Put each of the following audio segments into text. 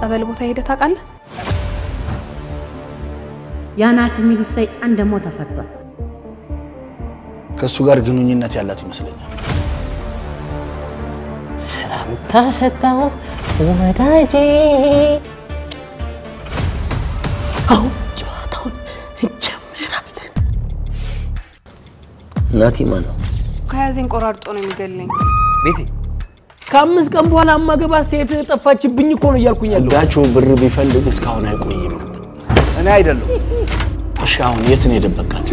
ጸበል ቦታ ሄደ ታውቃለህ? ያናት የሚሉ ሰይጣን ደሞ ተፈቷል። ከሱ ጋር ግንኙነት ያላት ይመስለኛል። ሰላምታ ሰጣው ወዳጄ አሁን ጨዋታውን እንጀምራለን። ናቲ ማን ነው? ከያዘኝ ቆራርጦ ነው የሚገለኝ። ቤቴ ከአምስት ቀን በኋላ አማገባ ሴት ጠፋችብኝ እኮ ነው እያልኩኝ ያለው። ጋቹ ብር ቢፈልግ እስካሁን አይቆይም ነበር። እኔ አይደለም። እሺ አሁን የት ነው የደበቃት?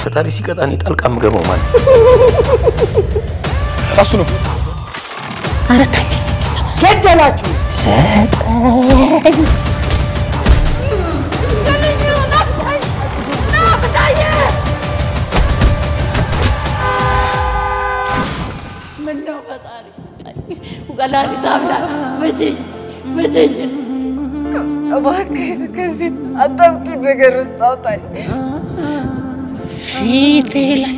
ፈጣሪ ሲቀጣኝ ጣልቃ ምገባው ማለት ራሱ ነው። አረካኝ ገደላችሁ ሰጠኝ ምነው ፈጣሪ ወላሂ ታብላ መቼ እባክህ ከዚህ አጣብቂ ነገር ውስጥ አውጣኝ። ፊቴ ላይ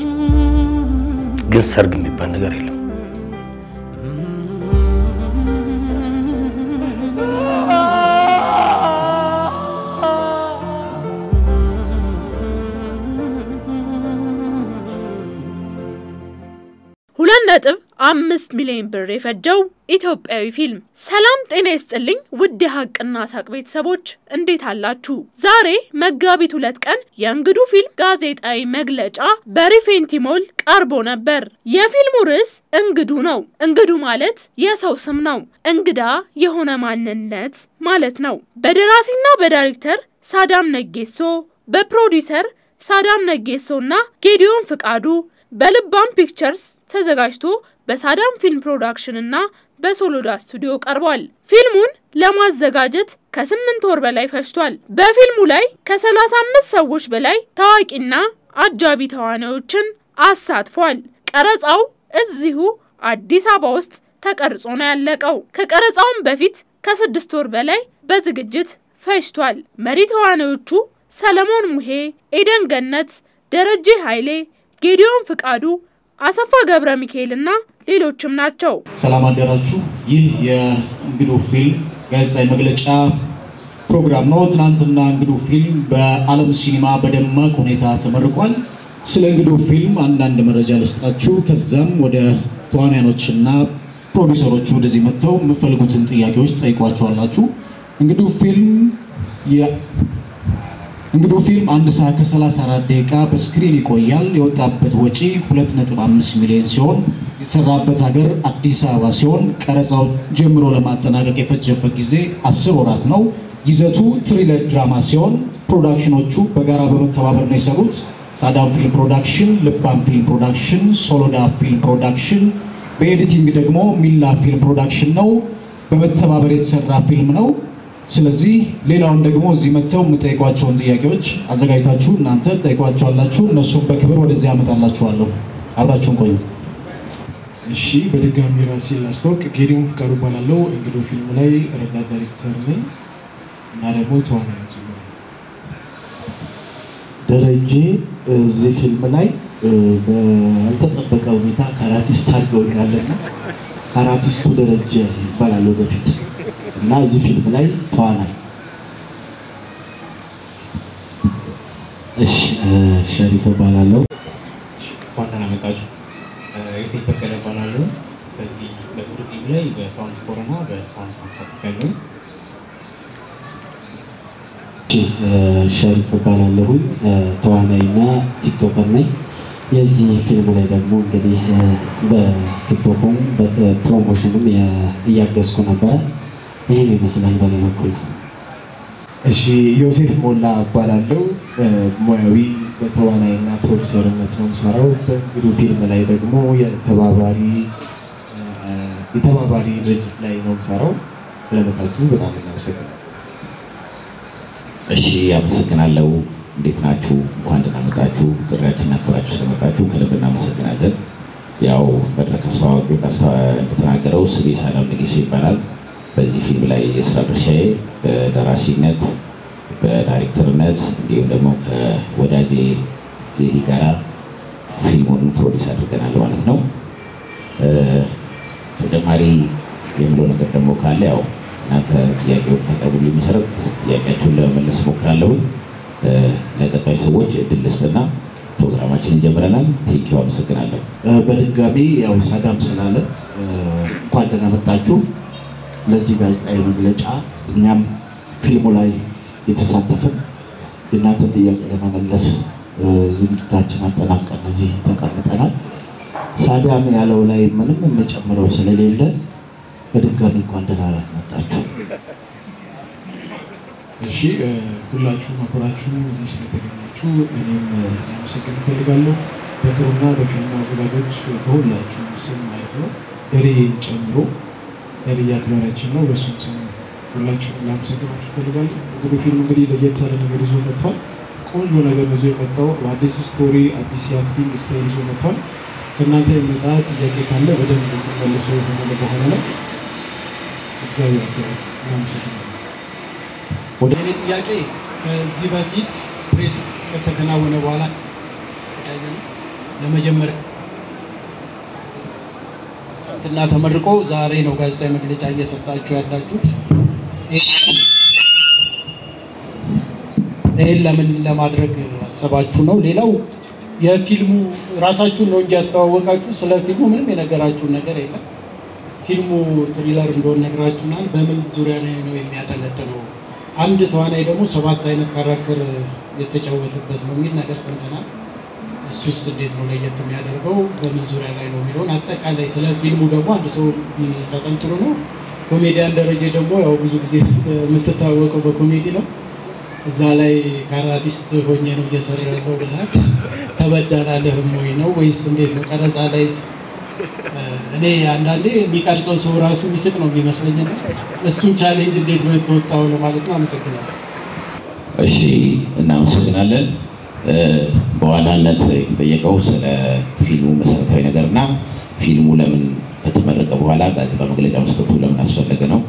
ግን ሰርግ የሚባል ነገር የለም። ነጥብ 5 ሚሊዮን ብር የፈጀው ኢትዮጵያዊ ፊልም። ሰላም ጤና ይስጥልኝ ውድ ሀቅና ሳቅ ቤተሰቦች እንዴት አላችሁ? ዛሬ መጋቢት 2 ቀን የእንግዱ ፊልም ጋዜጣዊ መግለጫ በሪፌንቲሞል ቀርቦ ነበር። የፊልሙ ርዕስ እንግዱ ነው። እንግዱ ማለት የሰው ስም ነው። እንግዳ የሆነ ማንነት ማለት ነው። በደራሲና በዳይሬክተር ሳዳም ነጌሶ፣ በፕሮዲዩሰር ሳዳም ነጌሶና ጌዲዮን ፍቃዱ በልባም ፒክቸርስ ተዘጋጅቶ በሳዳም ፊልም ፕሮዳክሽን እና በሶሎዳ ስቱዲዮ ቀርቧል። ፊልሙን ለማዘጋጀት ከ8 ወር በላይ ፈጅቷል። በፊልሙ ላይ ከ35 ሰዎች በላይ ታዋቂና አጃቢ ተዋናዮችን አሳትፏል። ቀረጻው እዚሁ አዲስ አበባ ውስጥ ተቀርጾ ነው ያለቀው። ከቀረጻውም በፊት ከ6 ወር በላይ በዝግጅት ፈጅቷል። መሪ ተዋናዮቹ ሰለሞን ሙሄ፣ ኤደን ገነት፣ ደረጀ ኃይሌ፣ ጌዲዮን ፍቃዱ፣ አሰፋ ገብረ ሚካኤልና ሌሎችም ናቸው። ሰላም አደራችሁ። ይህ የእንግዱ ፊልም ጋዜጣዊ መግለጫ ፕሮግራም ነው። ትናንትና እንግዱ ፊልም በዓለም ሲኒማ በደማቅ ሁኔታ ተመርቋል። ስለ እንግዱ ፊልም አንዳንድ መረጃ ልስጣችሁ። ከዛም ወደ ተዋናዮችና ፕሮዲዩሰሮቹ ወደዚህ መጥተው የምትፈልጉትን ጥያቄዎች ጠይቋቸዋላችሁ። እንግዱ ፊልም 1 ሰዓት ከ34 ደቂቃ በስክሪን ይቆያል። የወጣበት ወጪ 2.5 ሚሊዮን ሲሆን የተሰራበት ሀገር አዲስ አበባ ሲሆን ቀረጻው ጀምሮ ለማጠናቀቅ የፈጀበት ጊዜ 10 ወራት ነው። ይዘቱ ትሪለር ድራማ ሲሆን ፕሮዳክሽኖቹ በጋራ በመተባበር ነው የሰሩት። ሳዳም ፊልም ፕሮዳክሽን፣ ልባም ፊልም ፕሮዳክሽን፣ ሶሎዳ ፊልም ፕሮዳክሽን፣ በኤዲቲንግ ደግሞ ሚላ ፊልም ፕሮዳክሽን ነው። በመተባበር የተሰራ ፊልም ነው። ስለዚህ ሌላውን ደግሞ እዚህ መተው የምጠይቋቸውን ጥያቄዎች አዘጋጅታችሁ እናንተ ጠይቋቸዋላችሁ። እነሱም በክብር ወደዚህ አመጣላችኋለሁ። አብራችሁን ቆዩ። እሺ፣ በድጋሚ ራሴን ላስተዋውቅ። ጌዲዮን ፍቃዱ እባላለሁ። እንግዱ ፊልም ላይ ረዳት ዳይሬክተር ነኝ እና ደግሞ ተዋናይ ነኝ። ደረጀ እዚህ ፊልም ላይ ባልተጠበቀ ሁኔታ ካራቲስት አድርገውኛልና ካራቲስቱ ደረጀ ይባላል ወደፊት እና እዚህ ፊልም ላይ ተዋናይ። እሺ፣ ሸሪፍ እባላለሁ። ዋና መጣችሁ የሴት በቀለ እባላለሁ። በዚህ በእንግዱ ፊልም ላይ በሳውንድ ስኮር እና በሳውንድ ተሳትፌያለሁ። ሸሪፍ እባላለሁ። ተዋናይና ቲክቶከር ነኝ። የዚህ ፊልም ላይ ደግሞ እንግዲህ በቲክቶክም በፕሮሞሽንም እያገዝኩ ነበረ። ይሄን ይመስላል በኔ በኩል። እሺ፣ ዮሴፍ ሞላ እባላለሁ። ሙያዊ በተዋናይና ፕሮዲዩሰርነት ነው የምሰራው። በእንግዱ ፊልም ላይ ደግሞ የተባባሪ ድርጅት ላይ ነው የምሰራው። ስለመጣችሁ በጣም እናመሰግናለን። እሺ፣ አመሰግናለሁ። እንዴት ናችሁ? እንኳን ደህና መጣችሁ። ጥሪያችንን አክብራችሁ ስለመጣችሁ ከልብ እናመሰግናለን። ያው መድረክ አስተዋዋቂው እንደተናገረው ስሜ ሳዳም ነጌሶ ይባላል። በዚህ ፊልም ላይ የስራ ድርሻዬ በደራሲነት፣ በዳይሬክተርነት እንዲሁም ደግሞ ከወዳጄ ጌዲ ጋራ ፊልሙን ፕሮዲስ አድርገናል ማለት ነው። ተጨማሪ የምለው ነገር ደግሞ ካለ ያው እናንተ ጥያቄውን ተቀብሉ መሰረት ጥያቄያችሁን ለመመለስ ሞክራለሁ። ለቀጣይ ሰዎች እድል ልስጥና ፕሮግራማችንን ጀምረናል። ቴንኪው አመሰግናለሁ። በድጋሚ ያው ሳዳም ስላለ እንኳን ደህና መጣችሁ ለዚህ ጋዜጣዊ መግለጫ። እኛም ፊልሙ ላይ የተሳተፈን የእናንተ ጥያቄ ለመመለስ ዝግጅታችን አጠናቀን እዚህ ተቀምጠናል። ሳዳም ያለው ላይ ምንም የምጨምረው ስለሌለ በድጋሚ እንኳን ደህና መጣችሁ። እሺ ሁላችሁም አብራችሁን እዚህ ስለተገኛችሁ እኔም ማመሰግን እፈልጋለሁ። በክሩና በፊልሙ አዘጋጆች በሁላችሁም ስም ማለት ነው። ደሬን ጨምሮ ደሬ ያክብራችን ነው። በሱም ስም ሁላችሁም ላመሰግናችሁ እፈልጋለሁ። እንግዲህ ፊልሙ እንግዲህ ለየት ያለ ነገር ይዞ መጥቷል። ቆንጆ ነገር ይዞ የመጣው አዲስ ስቶሪ፣ አዲስ የአክቲንግ ስታይል ይዞ መጥቷል። ከእናንተ የመጣ ጥያቄ ካለ በደንብ መልሶ የሆነ በኋላ ላይ እግዚአብሔር ያክብራችሁ። እናመሰግናለን። ወደ እኔ ጥያቄ ከዚህ በፊት ፕሬስ ከተከናወነ በኋላ ለመጀመሪያ እና ተመርቆ ዛሬ ነው ጋዜጣዊ መግለጫ እየሰጣችሁ ያላችሁት። ይሄን ለምን ለማድረግ አሰባችሁ ነው? ሌላው የፊልሙ ራሳችሁን ነው እንጂ ያስተዋወቃችሁ ስለ ፊልሙ ምንም የነገራችሁ ነገር የለም። ፊልሙ ትሪለር እንደሆነ ነግራችሁናል። በምን ዙሪያ ነው የሚያጠነጥነው? አንድ ተዋናይ ደግሞ 7 አይነት ካራክተር የተጫወተበት ነው የሚል ነገር ሰምተናል። እሱስ እንዴት ነው ለየት የሚያደርገው? በምን ዙሪያ ላይ ነው የሚለውን አጠቃላይ ስለ ፊልሙ ደግሞ አንድ ሰው ቢሰጠን ጥሩ ነው። ኮሜዲያን ደረጀ ደግሞ ያው ብዙ ጊዜ የምትታወቀው በኮሜዲ ነው። እዛ ላይ ካራቲስት ሆኜ ነው እየሰራ ያለው ብለሃል። ተበዳላለህም ወይ ነው ወይስ እንዴት ነው? ቀረጻ ላይስ እኔ አንዳንዴ የሚቀርጸው ሰው ራሱ የሚስቅ ነው የሚመስለኝ። እሱን ቻሌንጅ እንዴት ነው የተወጣው ለማለት ነው። አመሰግናለሁ። እሺ እናመሰግናለን። በዋናነት የተጠየቀው ስለ ፊልሙ መሰረታዊ ነገርና ፊልሙ ለምን ከተመረቀ በኋላ ጋዜጣ መግለጫ መስጠቱ ለምን አስፈለገ ነው።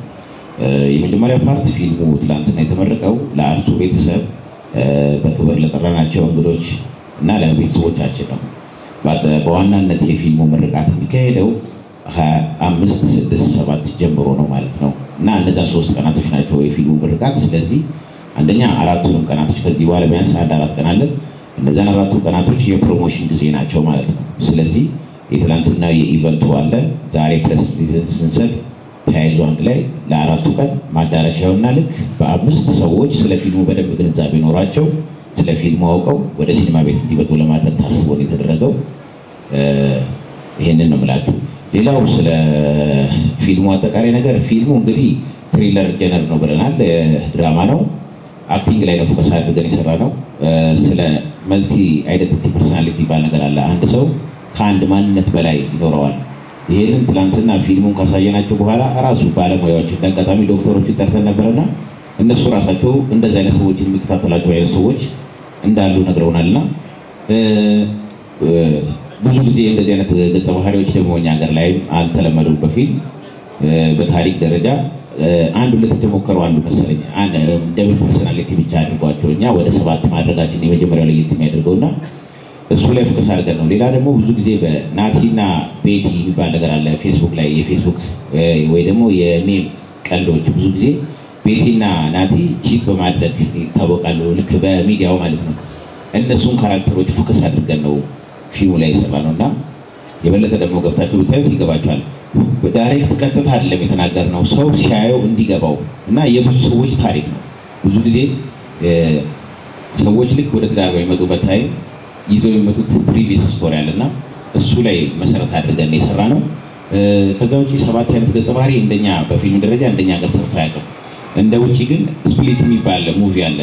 የመጀመሪያ ፓርት ፊልሙ ትላንትና የተመረቀው ለአርቱ ቤተሰብ በክብር ለጠራናቸው እንግዶች እና ለቤተሰቦቻችን ነው። በዋናነት የፊልሙ ምርቃት የሚካሄደው 25፣ 6፣ 7 ጀምሮ ነው ማለት ነው እና እነዛ 3 ቀናቶች ናቸው የፊልሙ ምርቃት። ስለዚህ አንደኛ 4ቱንም ቀናቶች ከዚህ በኋላ ቢያንስ 4 ቀን አለን። እነዛን 4ቱ ቀናቶች የፕሮሞሽን ጊዜ ናቸው ማለት ነው። ስለዚህ የትላንትና የኢቨንቱ አለ ዛሬ ፕሬስ ሪሊዝ ስንሰጥ ተያይዞ አንድ ላይ ለ4ቱ ቀን ማዳረሻውና ልክ በ5 ሰዎች ስለ ፊልሙ በደንብ ግንዛቤ ኖሯቸው ስለ ፊልሙ አውቀው ወደ ሲኒማ ቤት እንዲመጡ ለማድረግ ታስቦ ነው የተደረገው። ይሄንን ነው የምላችሁ። ሌላው ስለ ፊልሙ አጠቃላይ ነገር ፊልሙ እንግዲህ ትሪለር ጀነር ነው ብለናል። ድራማ ነው። አክቲንግ ላይ ነው ፎከስ አድርገን የሰራ ነው። ስለ መልቲ አይደንቲቲ ፐርሰናሊቲ ይባል ነገር አለ። አንድ ሰው ከአንድ ማንነት በላይ ይኖረዋል። ይሄንን ትላንትና ፊልሙን ካሳየናቸው በኋላ ራሱ ባለሙያዎች እንዳጋጣሚ ዶክተሮችን ጠርተን ነበርና እነሱ ራሳቸው እንደዚህ አይነት ሰዎችን የሚከታተላቸው አይነት ሰዎች እንዳሉ ነግረውናልና ብዙ ጊዜ እንደዚህ አይነት ገጸ ባህሪዎች ደግሞ እኛ ሀገር ላይ አልተለመዱም። በፊልም በታሪክ ደረጃ አንድ ሁለት የተሞከሩ አንዱ መሰለኝ ደብል ፐርሰናሊቲ ብቻ አድርጓቸው እኛ ወደ 7 ማድረጋችን የመጀመሪያው ለየት የሚያደርገውና እሱ ላይ ፎከስ አድርገን ነው። ሌላ ደግሞ ብዙ ጊዜ በናቲና ቤቲ የሚባል ነገር አለ ፌስቡክ ላይ የፌስቡክ ወይ ደግሞ የሜም ቀልዶች ብዙ ጊዜ ቤቲና ናቲ ቺት በማድረግ ይታወቃሉ፣ ልክ በሚዲያው ማለት ነው። እነሱን ካራክተሮች ፎከስ አድርገን ነው ፊልሙ ላይ የሰራነውና የበለጠ ደግሞ ገብታችሁ ብታዩት ይገባችኋል። ዳይሬክት ቀጥታ አይደለም የተናገርነው፣ ሰው ሲያየው እንዲገባው እና የብዙ ሰዎች ታሪክ ነው። ብዙ ጊዜ ሰዎች ልክ ወደ ትዳር በሚመጡበት ታይም ይዘው የሚመጡት ፕሪቪየስ ስቶሪ አለና እሱ ላይ መሰረት አድርገን የሰራነው። ከዛ ውጪ 7 አይነት ገጸ ባህሪ እንደኛ በፊልም ደረጃ እንደኛ ሀገር ሰርቶ አያውቅም። እንደ ውጪ ግን ስፕሊት የሚባል ሙቪ አለ።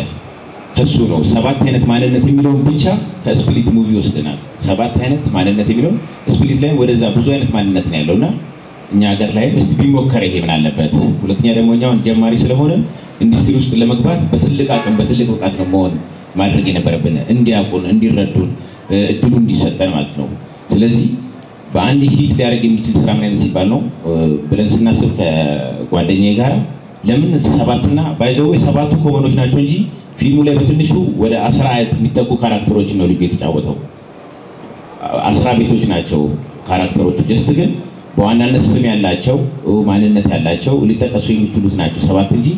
ከሱ ነው 7 አይነት ማንነት የሚለውን ብቻ ከስፕሊት ሙቪ ወስደናል። 7 አይነት ማንነት የሚለውን ስፕሊት ላይ ወደዛ ብዙ አይነት ማንነት ነው ያለውና እኛ ሀገር ላይ እስቲ ቢሞከር ይሄ ምን አለበት። ሁለተኛ ደግሞ እኛውን ጀማሪ ስለሆነ ኢንዱስትሪ ውስጥ ለመግባት በትልቅ አቅም በትልቅ ብቃት ነው መሆን ማድረግ የነበረብን እንዲያውቁን እንዲረዱን እድሉ እንዲሰጠን ማለት ነው። ስለዚህ በአንድ ሂት ሊያደርግ የሚችል ስራ ምን አይነት ሲባል ነው ብለን ስናስብ ከጓደኛዬ ጋር ለምን 7 እና ባይዘው 7ቱ ኮመኖች ናቸው እንጂ ፊልሙ ላይ በትንሹ ወደ 10 የሚጠጉ ካራክተሮች ነው ልጅ የተጫወተው። 10 ቤቶች ናቸው ካራክተሮቹ። ጀስት ግን በዋናነት ስም ያላቸው ማንነት ያላቸው ሊጠቀሱ የሚችሉት ናቸው 7 እንጂ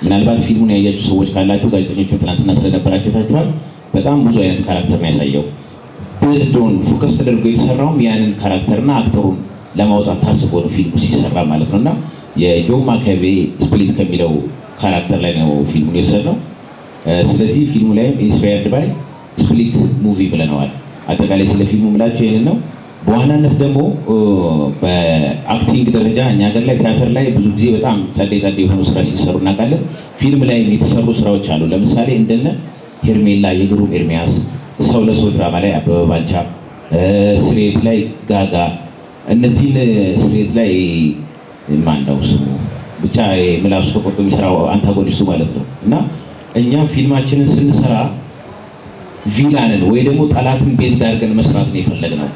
ምናልባት ፊልሙን ያያችሁ ሰዎች ካላችሁ ጋዜጠኞቹን ትናንትና ስለነበራችሁ ታችኋል። በጣም ብዙ አይነት ካራክተር ነው ያሳየው። በዝዶን ፎከስ ተደርጎ የተሰራውም ያንን ካራክተርና አክተሩን ለማውጣት ታስቦ ነው ፊልሙ ሲሰራ ማለት ነውና የጆ ማካቬ ስፕሊት ከሚለው ካራክተር ላይ ነው ፊልሙን የወሰድነው። ስለዚህ ፊልሙ ላይም ኢንስፓየርድ ባይ ስፕሊት ሙቪ ብለነዋል። አጠቃላይ ስለ ፊልሙ ምላችሁ ይሄንን ነው። በዋናነት ደግሞ በአክቲንግ ደረጃ እኛ ሀገር ላይ ቲያትር ላይ ብዙ ጊዜ በጣም ጸዴ የሆኑ ስራዎች ሲሰሩ እናውቃለን። ፊልም ላይ የተሰሩ ስራዎች አሉ። ለምሳሌ እንደነ ሄርሜላ የግሩም ኤርሚያስ፣ ሰው ለሰው ድራማ ላይ አበበ ባልቻ፣ ስሬት ላይ ጋጋ፣ እነዚህን ስሬት ላይ ማን ነው ስሙ ብቻ ምላሱ ተቆርጦ የሚሰራው አንታጎኒስቱ ማለት ነው። እና እኛ ፊልማችንን ስንሰራ ቪላንን ወይ ደግሞ ጠላትን ቤዝ አድርገን መስራት ነው የፈለግነው።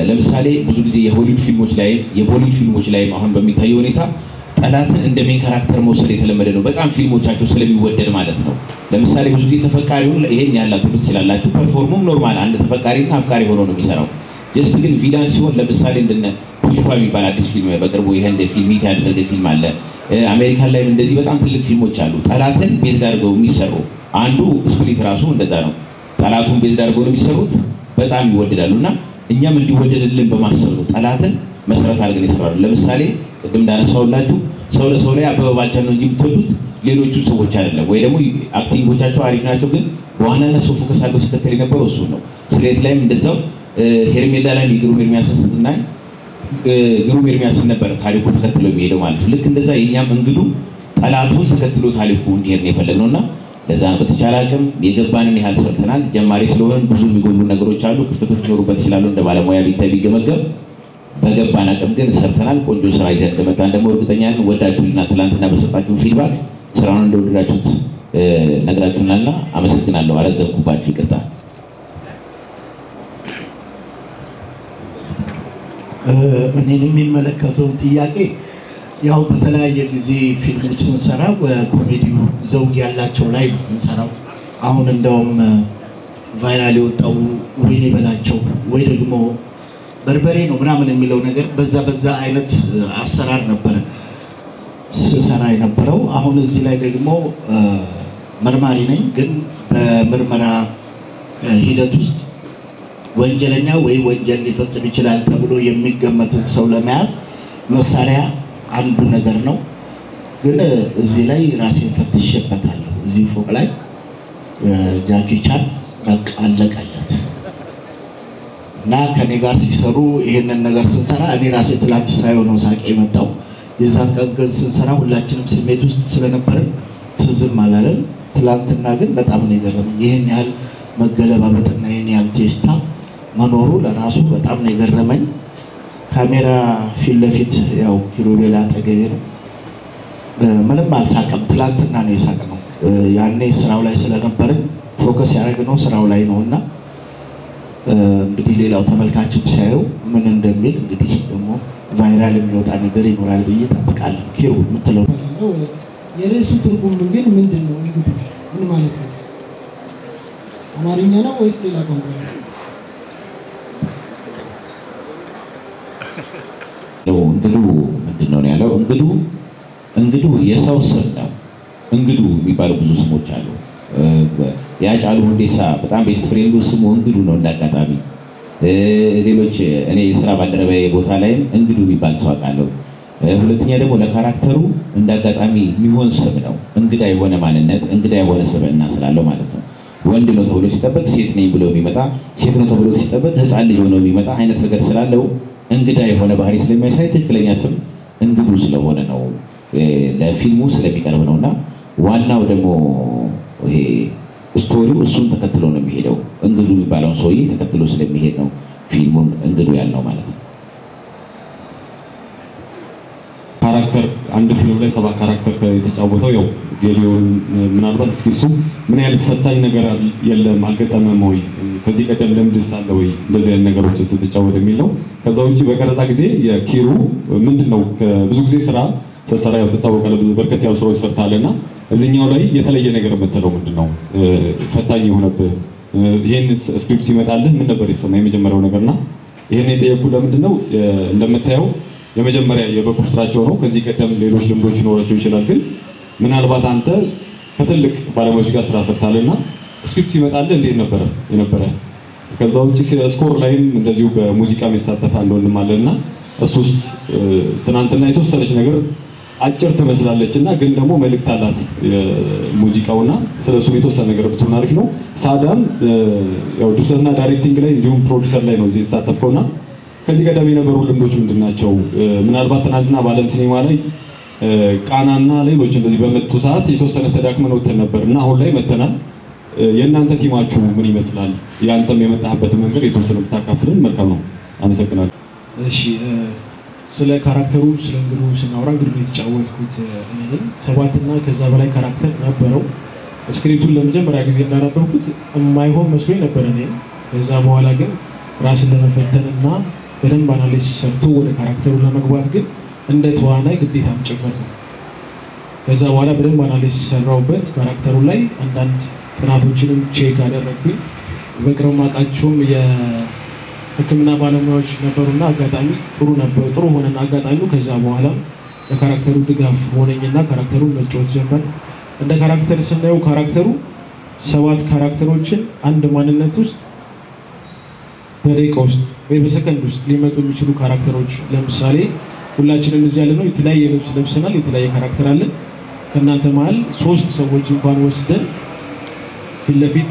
ለምሳሌ ብዙ ጊዜ የሆሊውድ ፊልሞች ላይ የቦሊውድ ፊልሞች ላይ አሁን በሚታየው ሁኔታ ጠላትን እንደ ሜን ካራክተር መውሰድ የተለመደ ነው። በጣም ፊልሞቻቸው ስለሚወደድ ማለት ነው። ለምሳሌ ብዙ ጊዜ ተፈቃሪውን ይሄን ያላችሁ ትችላላችሁ። ፐርፎርሙም ኖርማል አንድ ተፈቃሪና አፍቃሪ ሆኖ ነው የሚሰራው። ጀስት ግን ቪላን ሲሆን ለምሳሌ እንደነ ፑሽፓ የሚባል አዲስ ፊልም በቅርቡ የህንድ ፊልም ያደረገ ፊልም አለ። አሜሪካን ላይም እንደዚህ በጣም ትልቅ ፊልሞች አሉ ጠላትን ቤዝ አድርገው የሚሰሩ። አንዱ ስፕሊት ራሱ እንደዛ ነው። ጠላቱን ቤዝ አድርገው ነው የሚሰሩት። በጣም ይወደዳሉና እኛም እንዲወደድልን በማሰብ ነው ጠላትን መሰረት አድርገን ይሰራሉ። ለምሳሌ ቅድም እንዳነሳውላችሁ ሰው ለሰው ላይ አበበ ባልቻ ነው እንጂ የምትወዱት ሌሎቹ ሰዎች አይደለም። ወይ ደግሞ አክቲንጎቻቸው አሪፍ ናቸው፣ ግን በዋናነት ሰው ፎከስ አድርገው ሲከተል የነበረው እሱ ነው። ስሌት ላይም እንደዛው ሄርሜላ ላይ የግሩም ኤርሚያስን ስናይ ግሩም ኤርሚያስን ነበር ታሪኩ ተከትሎ የሚሄደው ማለት ነው። ልክ እንደዛ የኛም እንግዱ ጠላቱን ተከትሎ ታሪኩ እንዲሄድ ነው የፈለግነውና ለዛ ነው በተቻለ አቅም የገባንን ያህል ሰርተናል። ጀማሪ ስለሆነ ብዙ የሚጎሉ ነገሮች አሉ፣ ክፍተቶች ሊኖሩበት ይችላሉ። እንደ ባለሙያ ቢታይ ቢገመገም በገባን አቅም ግን ሰርተናል። ቆንጆ ስራ ይዘን እንደመጣን ደግሞ እርግጠኛ ነን። ወዳችሁልና ትላንትና በሰጣችሁን ፊድባክ ስራውን እንደወደዳችሁት ነግራችሁናልና አመሰግናለሁ። አላዘንኩባችሁ፣ ይቅርታ። እኔን የሚመለከተው ጥያቄ ያው በተለያየ ጊዜ ፊልሞች ስንሰራ በኮሜዲው ዘውግ ያላቸው ላይ ነው እንሰራው። አሁን እንደውም ቫይራል የወጣው ወይኔ በላቸው ወይ ደግሞ በርበሬ ነው ምናምን የሚለው ነገር በዛ አይነት አሰራር ነበረ ስሰራ የነበረው። አሁን እዚህ ላይ ደግሞ መርማሪ ነኝ፣ ግን በምርመራ ሂደት ውስጥ ወንጀለኛ ወይ ወንጀል ሊፈጽም ይችላል ተብሎ የሚገመትን ሰው ለመያዝ መሳሪያ አንዱ ነገር ነው። ግን እዚህ ላይ ራሴን ፈትሼበታለሁ። እዚህ ፎቅ ላይ ጃኪ ቻን በቃ አለቀለት እና ከኔ ጋር ሲሰሩ ይሄንን ነገር ስንሰራ እኔ ራሴ ትላንት ሳይሆን ነው ሳቄ የመጣው። የዛን ቀን ግን ስንሰራ ሁላችንም ስሜት ውስጥ ስለነበርን ትዝም አላለን። ትላንትና ግን በጣም ነው የገረመኝ። ይሄን ያህል መገለባበጥና ይሄን ያህል ቴስታ መኖሩ ለራሱ በጣም ነው የገረመኝ። ካሜራ ፊት ለፊት ያው ኪሩቤል አጠገቤ ነው። ምንም አልሳቀም። ትላንትና ነው የሳቅነው። ያኔ ስራው ላይ ስለነበርን ፎከስ ያደረግነው ስራው ላይ ነውና እንግዲህ ሌላው ተመልካችም ሲያየው ምን እንደሚል እንግዲህ ደግሞ ቫይራል የሚወጣ ነገር ይኖራል ብዬ እጠብቃለሁ። ኪሩ የምትለው የርዕሱ ትርጉም ግን ምንድን ነው? እንግዲህ ምን ማለት ነው? አማርኛ ነው ወይስ ሌላ ቋንቋ ነው? እንግዱ ምንድን ነው ያለው? እንግዱ የሰው ስም ነው። እንግዱ የሚባሉ ብዙ ስሞች አሉ። የሃጫሉ ሁንዴሳ በጣም ቤስት ፍሬንዱ ስሙ እንግዱ ነው እንዳጋጣሚ። ሌሎች እኔ የስራ ባልደረባዬ ቦታ ላይም እንግዱ የሚባል ሰው አውቃለሁ። ሁለተኛ ደግሞ ለካራክተሩ እንዳጋጣሚ የሚሆን ስም ነው። እንግዳ የሆነ ማንነት፣ እንግዳ የሆነ ስብዕና ስላለው ማለት ነው። ወንድ ነው ተብሎ ሲጠበቅ ሴት ነኝ ብሎ የሚመጣ፣ ሴት ነው ተብሎ ሲጠበቅ ህፃን ልጅ ሆኖ የሚመጣ አይነት ነገር ስላለው እንግዳ የሆነ ባህሪ ስለሚያሳይ ትክክለኛ ስም እንግዱ ስለሆነ ነው፣ ለፊልሙ ስለሚቀርብ ነውና ዋናው ደግሞ ይሄ ስቶሪው እሱን ተከትሎ ነው የሚሄደው። እንግዱ የሚባለውን ሰውዬ ተከትሎ ስለሚሄድ ነው ፊልሙን እንግዱ ያልነው ማለት ነው። ካራክተር አንድ ፊልም ላይ 7 ካራክተር የተጫወተው ያው ጌዲዮን ምናልባት እስኪ እሱ ምን ያህል ፈታኝ ነገር የለም አልገጠመም ወይ? ከዚህ ቀደም ልምድስ አለ ወይ እንደዚህ አይነት ነገሮችን ስትጫወት የሚል ነው። ከዛ ውጪ በቀረጻ ጊዜ የኪሩ ምንድነው ብዙ ጊዜ ስራ ተሰራ ያው ተታወቀለ ብዙ በርከት ያሉ ስራዎች ሰርታለና እዚህኛው ላይ የተለየ ነገር የምትለው ምንድነው? ፈታኝ የሆነብህ ይሄን ስክሪፕት ይመጣልህ ምን ነበር ይሰማ የመጀመሪያው ነገርና ይሄን የጠየቁት ለምንድነው እንደምታየው የመጀመሪያ የበኩር ስራቸው ነው። ከዚህ ቀደም ሌሎች ልምዶች ይኖራቸው ይችላል። ግን ምናልባት አንተ ከትልቅ ባለሙያዎች ጋር ስራ ሰርታልና ስክሪፕት ይመጣል እንዴት ነበር የነበረ? ከዛ ውጪ ስኮር ላይም እንደዚሁ በሙዚቃ የሚሳተፍ አንድ ወንድም አለና እሱስ ትናንትና የተወሰነች ነገር አጭር ትመስላለችና ግን ደግሞ መልእክት አላት ሙዚቃውና ስለሱ የተወሰነ ነገር ብትሆን አሪፍ ነው። ሳዳም ያው ድርሰትና ዳይሬክቲንግ ላይ እንዲሁም ፕሮዲዩሰር ላይ ነው እዚህ የተሳተፈውና ከዚህ ቀደም የነበሩ ልምዶች ምንድናቸው? ምናልባት ትናንትና በዓለም ሲኔማ ላይ ቃናና ሌሎች እንደዚህ በመጡ ሰዓት የተወሰነ ተዳክመን ወጥተን ነበርና አሁን ላይ መተናል። የእናንተ ቲማችሁ ምን ይመስላል? ያንተም የመጣህበት መንገድ የተወሰነ ብታካፍልን መልካም ነው። አመሰግናለሁ። እሺ ስለ ካራክተሩ ስለ እንግዱ ስናወራ እንግዱ የተጫወትኩት እኔ ነኝ። 7 እና ከዛ በላይ ካራክተር ነበረው። ስክሪፕቱን ለመጀመሪያ ጊዜ እንዳነበብኩት የማይሆን መስሎኝ ነበር እኔ። ከዛ በኋላ ግን ራስን ለመፈተንና በደንብ አናሊሲስ ሰርቶ ወደ ካራክተሩ ለመግባት ግን እንደ ተዋናይ ግዴታም ጭምር ነው። ከዛ በኋላ በደንብ አናሊሲስ ሰራውበት ካራክተሩ ላይ አንዳንድ ጥናቶችንም ቼክ አደረግኩኝ። በቅርብ ማውቃቸውም የሕክምና ባለሙያዎች ነበሩና አጋጣሚ ጥሩ ሆነና አጋጣሚው ከዛ በኋላ ለካራክተሩ ድጋፍ ሆነኝና ካራክተሩን መጫወት ጀመር። እንደ ካራክተር ስናየው ካራክተሩ 7 ካራክተሮችን አንድ ማንነት ውስጥ በደቂቃ ውስጥ ወይ በሰከንድ ውስጥ ሊመጡ የሚችሉ ካራክተሮች ለምሳሌ ሁላችንም እዚህ ያለነው የተለያየ ልብስ ለብሰናል፣ የተለያየ ካራክተር አለን። ከእናንተ መሀል 3 ሰዎች እንኳን ወስደን ፊት ለፊት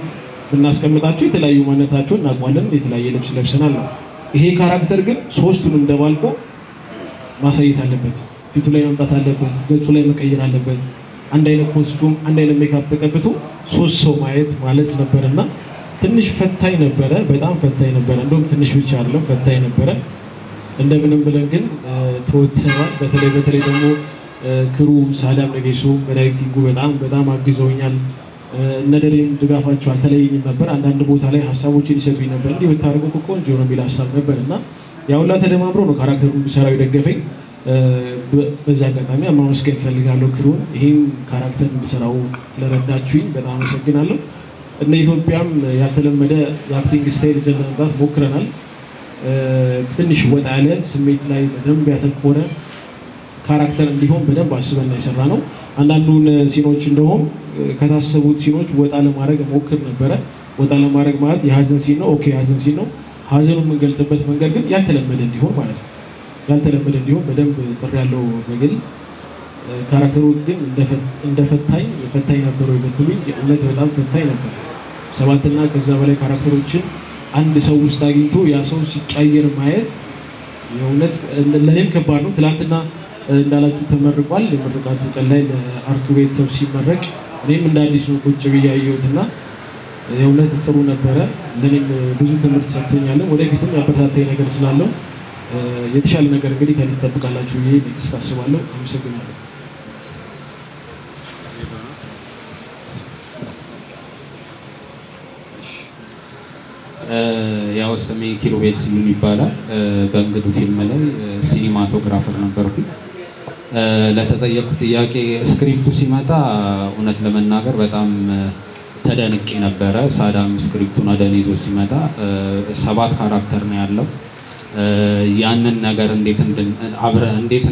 ብናስቀምጣቸው የተለያዩ ማንነታቸውን እናውቃለን፣ የተለያየ ልብስ ለብሰናል ነው። ይሄ ካራክተር ግን 3ቱንም ደባልቆ ማሳየት አለበት፣ ፊቱ ላይ መምጣት አለበት፣ ገጹ ላይ መቀየር አለበት። አንድ አይነት ኮስቱም አንድ አይነት ሜካፕ ተቀብቶ 3 ሰው ማየት ማለት ነበርና ትንሽ ፈታኝ ነበረ፣ በጣም ፈታኝ ነበረ። እንደውም ትንሽ ብቻ አይደለም ፈታኝ ነበረ። እንደምንም ብለን ግን ተወጥተናል። በተለይ ደግሞ ክሩ ሳዳም ነጌሶ በዳይሬክቲንጉ በጣም አግዘውኛል። እነደሬም ድጋፋቸው አልተለየኝም ነበር። አንዳንድ ቦታ ላይ ሀሳቦችን ይሰጡኝ ነበር። እንዲህ ብታደርጉ እኮ ቆንጆ ነው የሚል ሀሳብ ነበርና ያው ሁላ ተደማምሮ ነው ካራክተሩን ቢሰራው የደገፈኝ። በዚህ አጋጣሚ ማመስገን ፈልጋለሁ ክሩን፣ ይሄን ካራክተር እንድሰራው ስለረዳችሁኝ በጣም አመሰግናለሁ። እነ ኢትዮጵያም ያልተለመደ የአክቲንግ ስታይል ይዘን ለመምጣት ሞክረናል። ትንሽ ወጣ ያለ ስሜት ላይ በደንብ ያተኮረ ካራክተር እንዲሆን በደንብ አስበን የሰራ ነው። አንዳንዱን ሲኖች እንደውም ከታሰቡት ሲኖች ወጣ ለማድረግ ሞክር ነበረ። ወጣ ለማድረግ ማለት የሀዘን ሲን ነው፣ ኦኬ የሀዘን ሲን ነው። ሀዘኑን የምንገልጽበት መንገድ ግን ያልተለመደ እንዲሆን ማለት ነው። ያልተለመደ እንዲሆን በደንብ ጥሪ ያለው በግል ካራክተሩ ግን እንደ ፈታኝ ነበሩ የምትሉኝ እውነት በጣም ፈታኝ ነበር። 7 እና ከዛ በላይ ካራክተሮችን አንድ ሰው ውስጥ አግኝቶ ያ ሰው ሲቀየር ማየት የእውነት ለኔም ከባድ ነው። ትላንትና እንዳላችሁ ተመርቋል። የምርቃቱ ቀን ላይ ለአርቱ ቤተሰብ ሲመረቅ እኔም እንደ አዲስ ነው ቁጭ ብዬ ያየሁትና የእውነት ጥሩ ነበረ። ለኔም ብዙ ትምህርት ሰጥቶኛል። ወደፊትም ያበረታታኝ ነገር ስላለው የተሻለ ነገር እንግዲህ ከኔ ትጠብቃላችሁ ብዬ ኔክስት አስባለሁ። አመሰግናለሁ። ያው ስሜ ኪሩቤል ስዩም ይባላል። በእንግዱ ፊልም ላይ ሲኒማቶግራፈር ነበርኩኝ። ለተጠየቁት ጥያቄ ስክሪፕቱ ሲመጣ እውነት ለመናገር በጣም ተደንቄ ነበረ። ሳዳም ስክሪፕቱን ወደ እኔ ይዞ ሲመጣ 7 ካራክተር ነው ያለው። ያንን ነገር እንዴት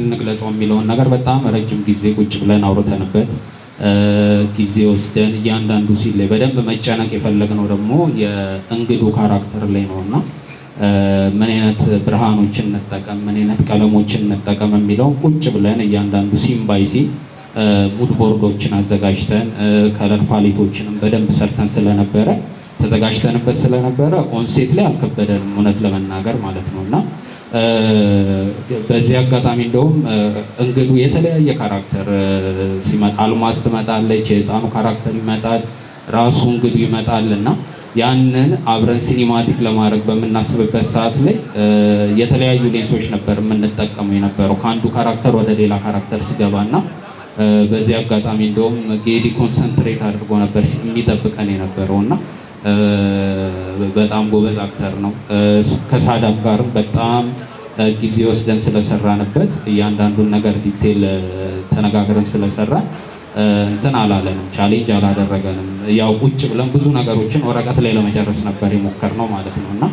እንግለጸው የሚለውን ነገር በጣም ረጅም ጊዜ ቁጭ ብለን አውርተንበት ጊዜ ወስደን እያንዳንዱ ሲል ላይ በደንብ መጨነቅ የፈለግነው ደግሞ የእንግዱ ካራክተር ላይ ነውና ምን አይነት ብርሃኖችን እንጠቀም፣ ምን አይነት ቀለሞችን እንጠቀም የሚለው ቁጭ ብለን እያንዳንዱ ሲም ባይ ሲም ሙድ ቦርዶችን አዘጋጅተን ከለር ፓሌቶችንም በደንብ ሰርተን ስለነበረ ተዘጋጅተንበት ስለነበረ ኦንሴት ላይ አልከበደንም እውነት ለመናገር ማለት ነውና በዚህ አጋጣሚ እንደውም እንግዱ የተለያየ ካራክተር ሲመጣ አልማዝ ትመጣለች፣ የህፃኑ ካራክተር ይመጣል፣ ራሱ እንግዱ ይመጣልና ያንን አብረን ሲኒማቲክ ለማድረግ በምናስብበት ሰዓት ላይ የተለያዩ ሌንሶች ነበር የምንጠቀመው የነበረው ከአንዱ ካራክተር ወደ ሌላ ካራክተር ሲገባና በዚህ አጋጣሚ እንደውም ጌዲ ኮንሰንትሬት አድርጎ ነበር የሚጠብቀን የነበረውና በጣም ጎበዝ አክተር ነው። ከሳዳም ጋር በጣም ጊዜ ወስደን ስለሰራንበት እያንዳንዱን ነገር ዲቴል ተነጋግረን ስለሰራ እንትን አላለንም፣ ቻሌንጅ አላደረገንም። ያው ቁጭ ብለን ብዙ ነገሮችን ወረቀት ላይ ለመጨረስ ነበር የሞከርነው ማለት ነውና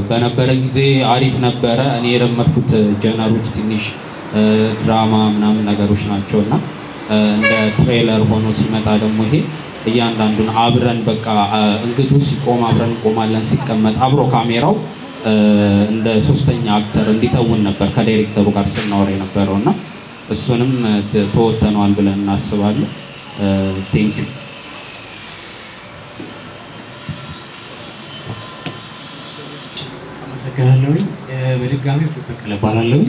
በነበረ ጊዜ አሪፍ ነበረ። እኔ የለመድኩት ጀነሮች ትንሽ ድራማ ምናምን ነገሮች ናቸውና እንደ ትሬለር ሆኖ ሲመጣ ደግሞ ይሄ እያንዳንዱን አብረን በቃ እንግዱ ሲቆም አብረን እንቆማለን፣ ሲቀመጥ አብሮ ካሜራው እንደ ሶስተኛ አክተር እንዲተውን ነበር ከዳይሬክተሩ ጋር ስናወራ የነበረውና እሱንም ተወተነዋል ብለን እናስባለን። ቴንክ ዩ። አመሰግናለሁ። በድጋሚ ተተከለ ባላለሁ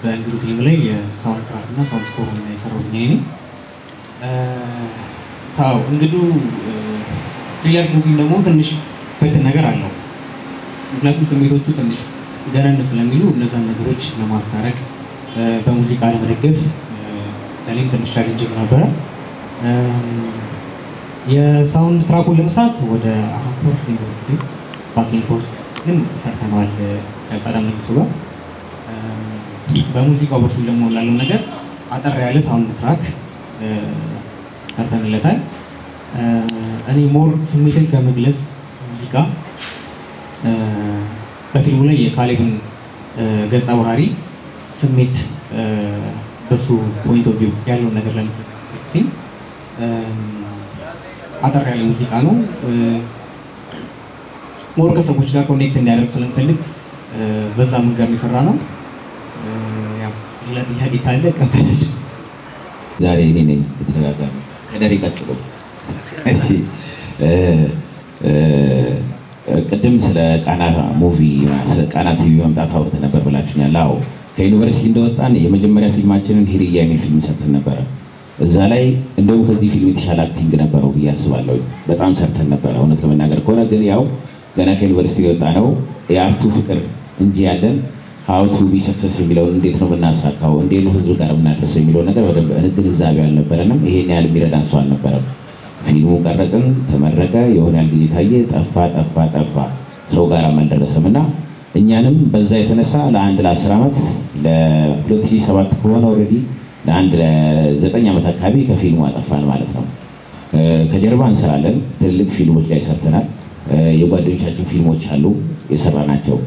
በእንግዱ ፊልም ላይ የሳውንድ ትራክ እና ሳውንድ ስኮር የሰራሁት እኔ ነኝ። እንግዱ ትሪለር ሙቪ ደግሞ ትንሽ ፈትን ነገር አለው። ምክንያቱም ስሜቶቹ ትንሽ ገረን ስለሚሉ እነዛን ነገሮች ለማስታረቅ በሙዚቃ ለመደገፍ ለኔም ትንሽ ቻሌንጅ ነበረ። የሳውንድ ትራኩን ለመስራት ወደ 4 ወር የሚሆን ጊዜ ባኪንግ ፎርስ ግን ሰርተነዋል ከሰላም ንጉሱ ጋር። በሙዚቃው በኩል ደግሞ ላለው ነገር አጠር ያለ ሳውንድ ትራክ ሰርተንለታል። እኔ ሞር ስሜትን ከመግለጽ ሙዚቃ በፊልሙ ላይ የካሌብን ገጸ ባህሪ ስሜት በሱ ፖይንት ኦፍ ቪው ያለውን ነገር ለምትኝ አጠር ያለ ሙዚቃ ነው። ሞር ከሰዎች ጋር ኮኔክት እንዲያደርግ ስለምፈልግ በዛ መንገድ የሰራ ነው። ያው ሌላ ጥያቄ ካለ ቀበል። ዛሬ እኔ ነኝ በተደጋጋሚ ከደሬ ቀጥሎ። እሺ ቅድም ስለ ቃና ሙቪ ስለ ቃና ቲቪ መምጣት አውርተን ነበር ብላችሁኛል። አዎ ከዩኒቨርሲቲ እንደወጣን የመጀመሪያ ፊልማችንን ሂርያ የሚል ፊልም ሰርተን ነበረ። እዛ ላይ እንደውም ከዚህ ፊልም የተሻለ አክቲንግ ነበረው ብዬ አስባለሁ። በጣም ሰርተን ነበረ እውነት ለመናገር ከሆነ ግን ያው ገና ከዩኒቨርሲቲ የወጣ ነው የአርቱ ፍቅር እንጂ ያለን ሃው ቱ ቢ ሰክሰስ የሚለውን እንዴት ነው የምናሳካው፣ እንዴት ነው ህዝብ ጋር የምናደርሰው የሚለው ነገር በደንብ ግንዛቤ አልነበረንም። ይሄን ያህል የሚረዳን ሰው አልነበረም። ፊልሙ ቀረጽን፣ ተመረቀ፣ የሆነ ያህል ጊዜ ታየ፣ ጠፋ፣ ሰው ጋር አልደረሰም እና እኛንም በዛ የተነሳ ለ10 ዓመት ለ2007 ከሆነ ኦልሬዲ ለ9 ዓመት አካባቢ ከፊልሙ አጠፋን ማለት ነው። ከጀርባ እንሰራለን፣ ትልልቅ ፊልሞች ላይ ሰርተናል። የጓደኞቻችን ፊልሞች አሉ የሰራናቸው።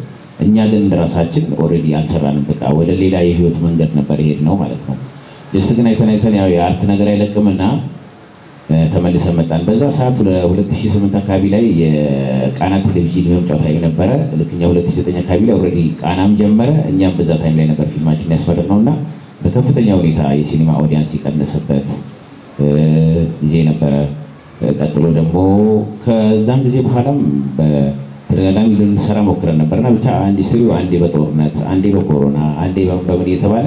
እኛ ግን እንደራሳችን ኦልሬዲ አልሰራንም። በቃ ወደ ሌላ የህይወት መንገድ ነበር የሄድነው ማለት ነው። ጀስት ግን አይተን ያው የአርት ነገር አይለቅምና ተመልሰን መጣን። በዛ ሰዓት 2008 አካባቢ ላይ የቃና ቴሌቪዥን የመምጫው ታይም ነበረ። ልክኛ 2009 አካባቢ ላይ ኦልሬዲ ቃናም ጀመረ። እኛም በዛ ታይም ላይ ነበር ፊልማችን ያስመረቅነውና በከፍተኛ ሁኔታ የሲኒማ ኦዲየንስ የቀነሰበት ጊዜ ነበረ። ቀጥሎ ደግሞ ከዛም ጊዜ በኋላም በተደጋጋሚ ልንሰራ ሞክረን ነበርና ብቻ ኢንዱስትሪው አንዴ በጦርነት አንዴ በኮሮና አንዴ በምን እየተባለ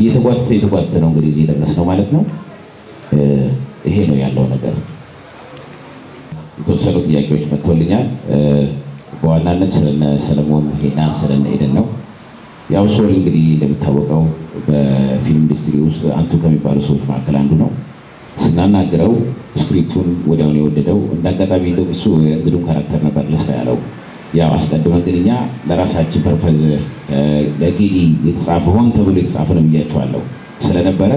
እየተጓተተ ነው እንግዲህ እዚህ ደረስነው ማለት ነው። ይሄ ነው ያለው ነገር። የተወሰኑ ጥያቄዎች መጥቶልኛል። በዋናነት ስለነ ሰለሞን ሄና ስለነ ኤደን ነው። ያው ሶል እንግዲህ እንደሚታወቀው በፊልም ኢንዱስትሪ ውስጥ አንቱ ከሚባሉ ሰዎች መካከል አንዱ ነው። ስናናግረው ስክሪፕቱን ወዲያውኑ የወደደው እንዳጋጣሚ እንደው እሱ እንግዱን ካራክተር ነበር ለስራ ያለው። ያው አስቀድመን ግን እኛ ለራሳችን ፐርፐዝ ለጊዲ የተጻፈ ሆን ተብሎ የተጻፈ ነው ብያቸዋለሁ ስለነበረ